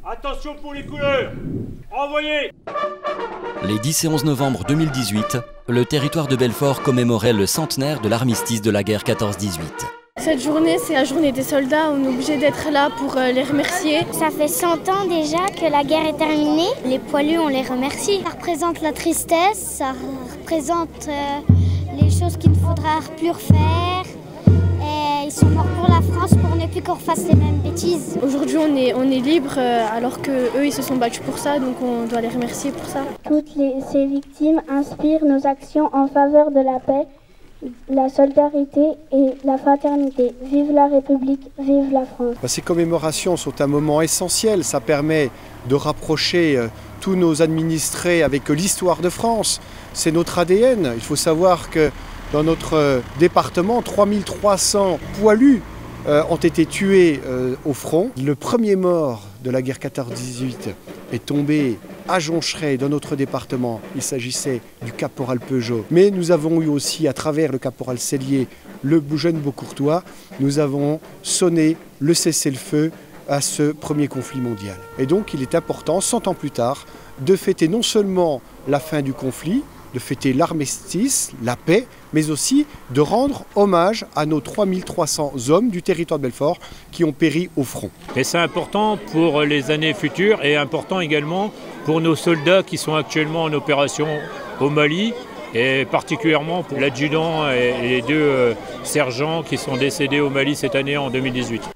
Attention pour les couleurs. Envoyez. Les 10 et 11 novembre 2018, le territoire de Belfort commémorait le centenaire de l'armistice de la guerre 14-18. Cette journée, c'est la journée des soldats, on est obligé d'être là pour les remercier. Ça fait 100 ans déjà que la guerre est terminée. Les poilus, on les remercie. Ça représente la tristesse, ça représente les choses qu'il ne faudra plus refaire. Et ils sont morts pour la France pour ne plus qu'on refasse les mêmes bêtises. Aujourd'hui, on est libre alors qu'eux, ils se sont battus pour ça, donc on doit les remercier pour ça. Toutes ces victimes inspirent nos actions en faveur de la paix, la solidarité et la fraternité. Vive la République, vive la France. Ces commémorations sont un moment essentiel. Ça permet de rapprocher tous nos administrés avec l'histoire de France. C'est notre ADN. Il faut savoir que dans notre département, 3300 poilus ont été tués au front. Le premier mort de la guerre 14-18 est tombé à Joncheray, dans notre département. Il s'agissait du caporal Peugeot. Mais nous avons eu aussi, à travers le caporal Cellier, le jeune Beaucourtois, nous avons sonné le cessez-le-feu à ce premier conflit mondial. Et donc il est important, 100 ans plus tard, de fêter non seulement la fin du conflit, de fêter l'armistice, la paix, mais aussi de rendre hommage à nos 3300 hommes du territoire de Belfort qui ont péri au front. Et c'est important pour les années futures et important également pour nos soldats qui sont actuellement en opération au Mali et particulièrement pour l'adjudant et les deux sergents qui sont décédés au Mali cette année en 2018.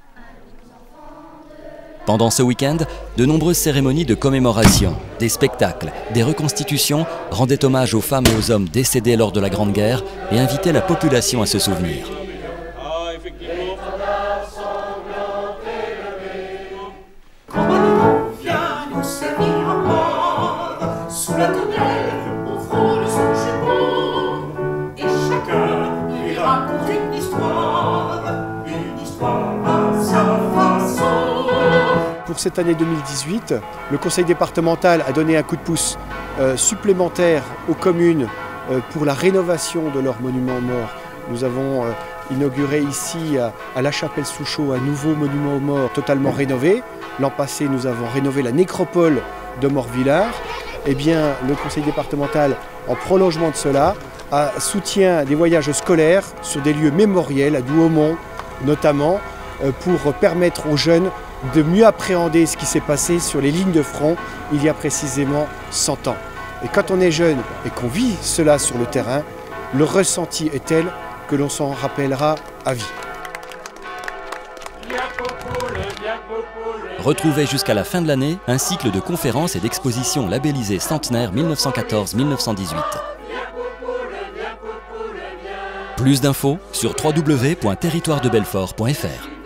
Pendant ce week-end, de nombreuses cérémonies de commémoration, des spectacles, des reconstitutions rendaient hommage aux femmes et aux hommes décédés lors de la Grande Guerre et invitaient la population à se souvenir. Pour cette année 2018, le conseil départemental a donné un coup de pouce supplémentaire aux communes pour la rénovation de leurs monuments aux morts. Nous avons inauguré ici à La Chapelle-sous-Chaux un nouveau monument aux morts totalement rénové. L'an passé, nous avons rénové la nécropole de Morvillard. Eh bien, le conseil départemental, en prolongement de cela, soutient des voyages scolaires sur des lieux mémoriels à Douaumont notamment, pour permettre aux jeunes de mieux appréhender ce qui s'est passé sur les lignes de front il y a précisément 100 ans. Et quand on est jeune et qu'on vit cela sur le terrain, le ressenti est tel que l'on s'en rappellera à vie. Retrouvez jusqu'à la fin de l'année un cycle de conférences et d'expositions labellisées Centenaire 1914-1918. Plus d'infos sur www.territoiredebelfort.fr.